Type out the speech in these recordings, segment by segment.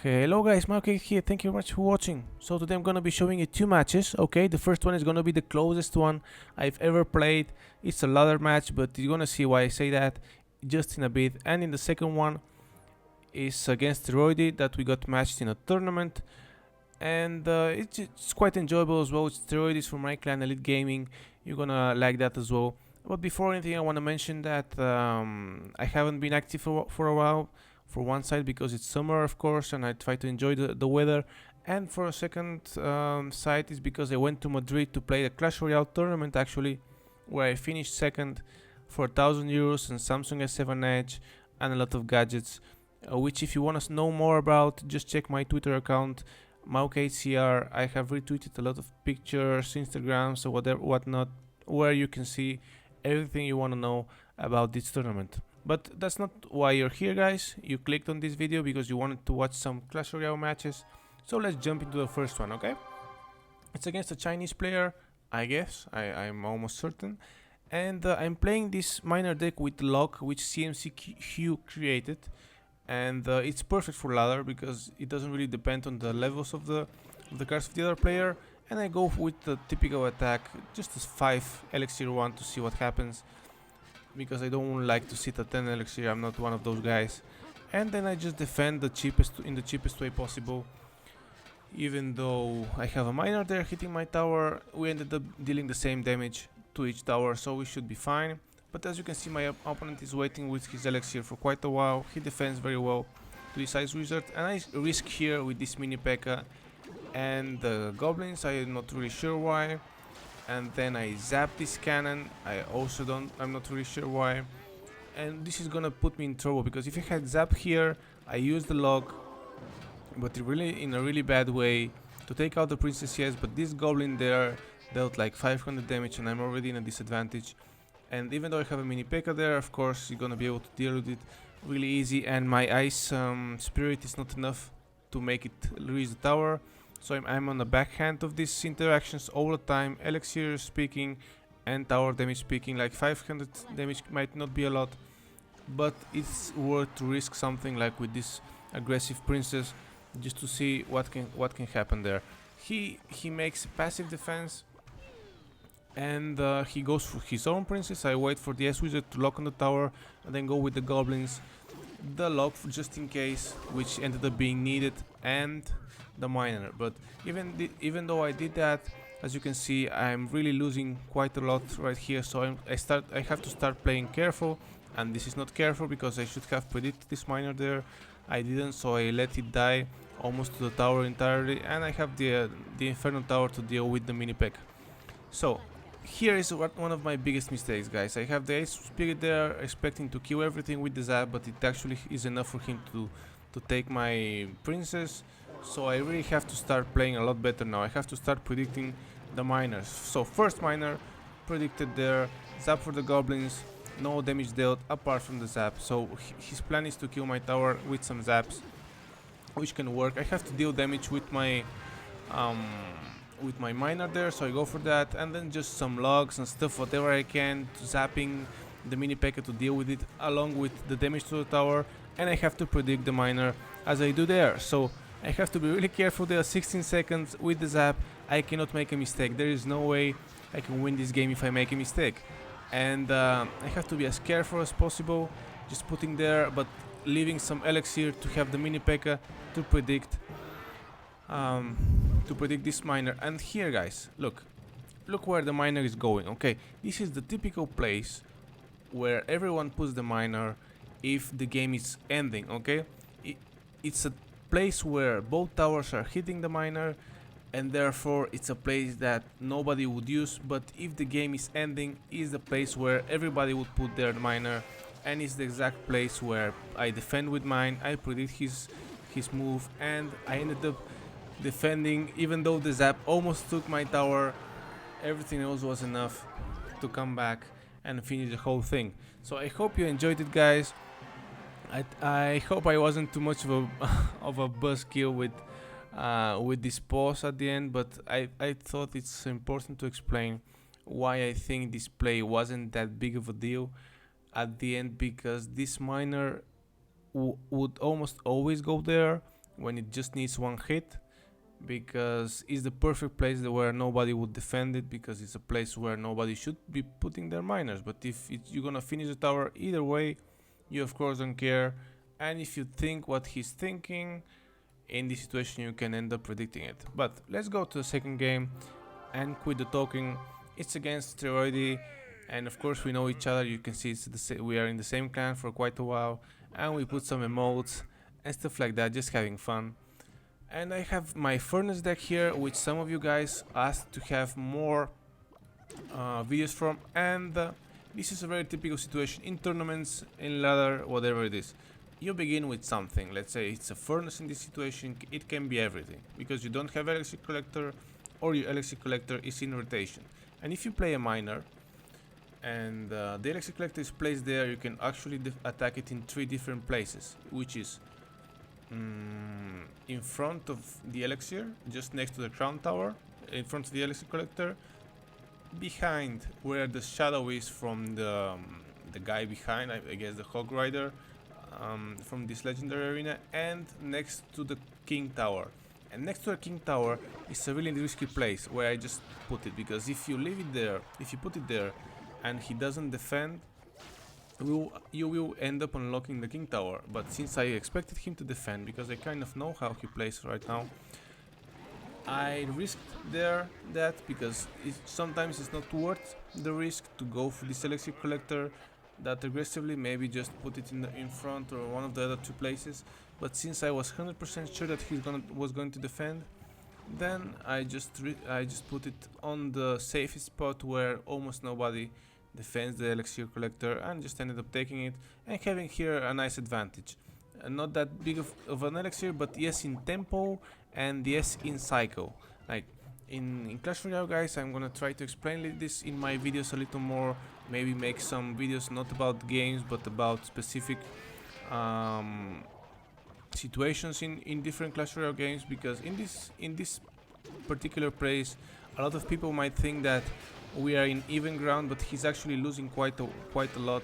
Hello guys, Mark here, thank you very much for watching. So today I'm gonna be showing you two matches, okay? The first one is gonna be the closest one I've ever played. It's a ladder match, but you're gonna see why I say that just in a bit. And in the second one is against Steroidy that we got matched in a tournament. And it's quite enjoyable as well. It's Steroids from my clan Elite Gaming. You're gonna like that as well. But before anything, I want to mention that I haven't been active for a while. For one side, because it's summer, of course, and I try to enjoy the weather. And for a second side, is because I went to Madrid to play the Clash Royale tournament, actually, where I finished second for €1,000 and Samsung S7 Edge and a lot of gadgets. Which, if you want to know more about, just check my Twitter account, MaukHCR. I have retweeted a lot of pictures, Instagrams, or whatnot, where you can see everything you want to know about this tournament. But that's not why you're here, guys. You clicked on this video because you wanted to watch some Clash Royale matches. So let's jump into the first one, okay? It's against a Chinese player, I guess. I'm almost certain. And I'm playing this miner deck with Lock, which CMC Hugh created. And it's perfect for ladder because it doesn't really depend on the levels of the cards of the other player. And I go with the typical attack, just as 5 Elixir 1 to see what happens, because I don't like to sit at 10 Elixir, I'm not one of those guys. And then I just defend in the cheapest way possible. Even though I have a miner there hitting my tower, we ended up dealing the same damage to each tower, so we should be fine. But as you can see, my opponent is waiting with his Elixir for quite a while. He defends very well to this Ice Wizard, and I risk here with this mini P.E.K.K.A and the goblins. I'm not really sure why. And then I zap this cannon. I'm not really sure why. And this is gonna put me in trouble, because if I had zap here, I used the log, but in a really bad way, to take out the princess, yes, but this goblin there dealt like 500 damage and I'm already in a disadvantage. And even though I have a mini P.E.K.K.A there, of course, you're gonna be able to deal with it really easy, and my ice spirit is not enough to make it reach the tower. So I'm on the backhand of these interactions all the time, Elixir speaking and tower damage speaking. Like 500 damage might not be a lot, but it's worth to risk something like with this aggressive princess, just to see what can happen there. He makes passive defense, and he goes for his own princess. I wait for the S-Wizard to lock on the tower and then go with the goblins, the lock just in case, which ended up being needed, and the miner. But even though I did that, as you can see, I'm really losing quite a lot right here, so I have to start playing careful, and this is not careful because I should have predicted this miner there. I didn't, so I let it die almost to the tower entirely, and I have the Inferno Tower to deal with the mini P.E.K.K.A. So here is one of my biggest mistakes, guys. I have the Ace Spirit there, expecting to kill everything with the zap, but it actually is enough for him to take my princess. So I really have to start playing a lot better now. I have to start predicting the miners. So first miner predicted there, zap for the goblins, no damage dealt apart from the zap. So his plan is to kill my tower with some zaps, which can work. I have to deal damage with my miner there, so I go for that, and then just some logs and stuff, whatever I can, zapping the mini P.E.K.K.A to deal with it, along with the damage to the tower, and I have to predict the miner as I do there. So I have to be really careful there. 16 seconds with the zap, I cannot make a mistake. There is no way I can win this game if I make a mistake, and I have to be as careful as possible, just putting there, but leaving some elixir to have the mini P.E.K.K.A to predict this miner. And here, guys, look where the miner is going. Okay, this is the typical place where everyone puts the miner if the game is ending. Okay, it's a place where both towers are hitting the miner, and therefore it's a place that nobody would use, but if the game is ending, is the place where everybody would put their miner, and it's the exact place where I defend with mine. I predict his move, and I ended up defending. Even though the zap almost took my tower, everything else was enough to come back and finish the whole thing. So I hope you enjoyed it, guys. I hope I wasn't too much of a of a buzzkill with this pause at the end, but I thought it's important to explain why I think this play wasn't that big of a deal at the end, because this miner would almost always go there when it just needs one hit, because it's the perfect place where nobody would defend it, because it's a place where nobody should be putting their miners. But if you're gonna finish the tower either way, you of course don't care, and if you think what he's thinking, in this situation you can end up predicting it. But let's go to the second game and quit the talking. It's against Steroidy, and of course we know each other. You can see we are in the same clan for quite a while, and we put some emotes and stuff like that, just having fun. And I have my Furnace deck here, which some of you guys asked to have more videos from, and this is a very typical situation in tournaments, in ladder, whatever it is. You begin with something, let's say it's a Furnace in this situation, it can be everything, because you don't have Elixir Collector, or your Elixir Collector is in rotation. And if you play a miner, and the Elixir Collector is placed there, you can actually attack it in 3 different places, which is in front of the Elixir, just next to the Crown Tower, in front of the Elixir Collector, behind where the shadow is from the guy behind, I guess the Hog Rider, from this legendary arena, and next to the King Tower. And next to the King Tower is a really risky place where I just put it, because if you leave it there, if you put it there and he doesn't defend, you will end up unlocking the King Tower. But since I expected him to defend, because I kind of know how he plays right now, I risked that because sometimes it's not worth the risk to go for this Elixir Collector that aggressively. Maybe just put it in front or one of the other 2 places. But since I was 100% sure that he was going to defend, then I just put it on the safest spot where almost nobody defends the Elixir Collector, and just ended up taking it and having here a nice advantage. Not that big of an elixir, but yes in tempo and yes in cycle. Like in Clash Royale, guys, I'm gonna try to explain this in my videos a little more, maybe make some videos not about games but about specific situations in different Clash Royale games, because in this particular place a lot of people might think that we are in even ground, but he's actually losing quite a lot,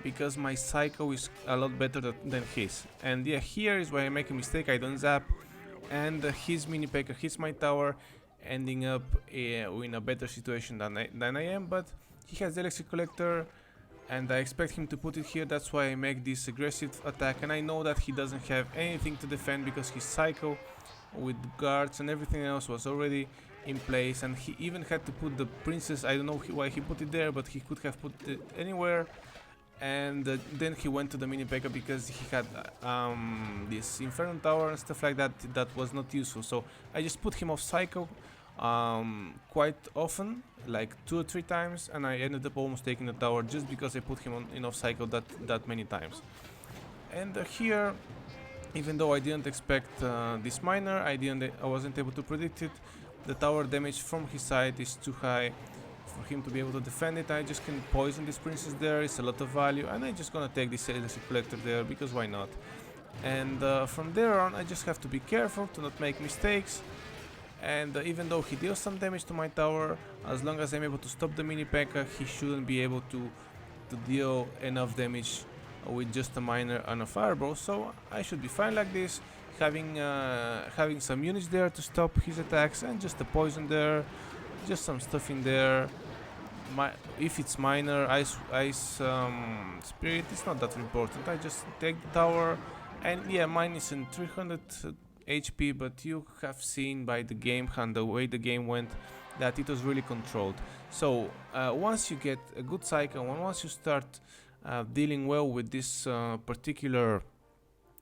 because my cycle is a lot better than his. And yeah, here is where I make a mistake. I don't zap, and his mini P.E.K.K.A hits my tower, ending up in a better situation than I am. But he has the Elixir Collector, and I expect him to put it here. That's why I make this aggressive attack, and I know that he doesn't have anything to defend, because his cycle with guards and everything else was already in place, and he even had to put the princess. I don't know why he put it there, but he could have put it anywhere. And then he went to the mini P.E.K.K.A because he had this Inferno Tower and stuff like that that was not useful. So I just put him off cycle quite often, like 2 or 3 times, and I ended up almost taking the tower just because I put him in off cycle that many times. And here, even though I didn't expect this miner, I wasn't able to predict it. The tower damage from his side is too high for him to be able to defend it. I just can poison this princess there, it's a lot of value, and I'm just gonna take this Elixir Collector there, because why not? And from there on I just have to be careful to not make mistakes. And even though he deals some damage to my tower, as long as I'm able to stop the mini P.E.K.K.A, he shouldn't be able to deal enough damage with just a miner and a fireball. So I should be fine like this, having some units there to stop his attacks, and just a poison there, just some stuff in there. If it's miner, ice spirit, it's not that important. I just take the tower, and yeah, mine is in 300 HP, but you have seen by the game and the way the game went that it was really controlled. So once you get a good cycle, and once you start dealing well with this particular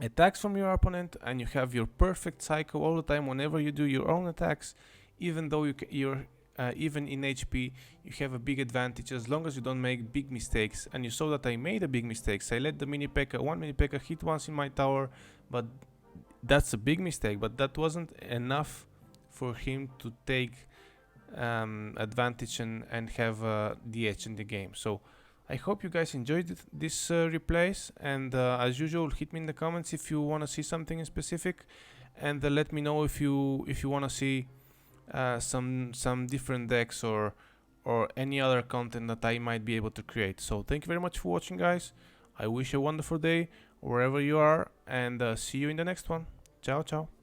attacks from your opponent, and you have your perfect cycle all the time whenever you do your own attacks, even though you're even in HP, you have a big advantage as long as you don't make big mistakes. And you saw that I made a big mistakes. I let the mini P.E.K.K.A, one mini P.E.K.K.A hit once in my tower, but that's a big mistake. But that wasn't enough for him to take advantage and have the edge in the game. So I hope you guys enjoyed this replays, and as usual, hit me in the comments if you want to see something in specific, and let me know if you want to see some different decks or any other content that I might be able to create. So thank you very much for watching, guys. I wish you a wonderful day wherever you are, and see you in the next one. Ciao, ciao.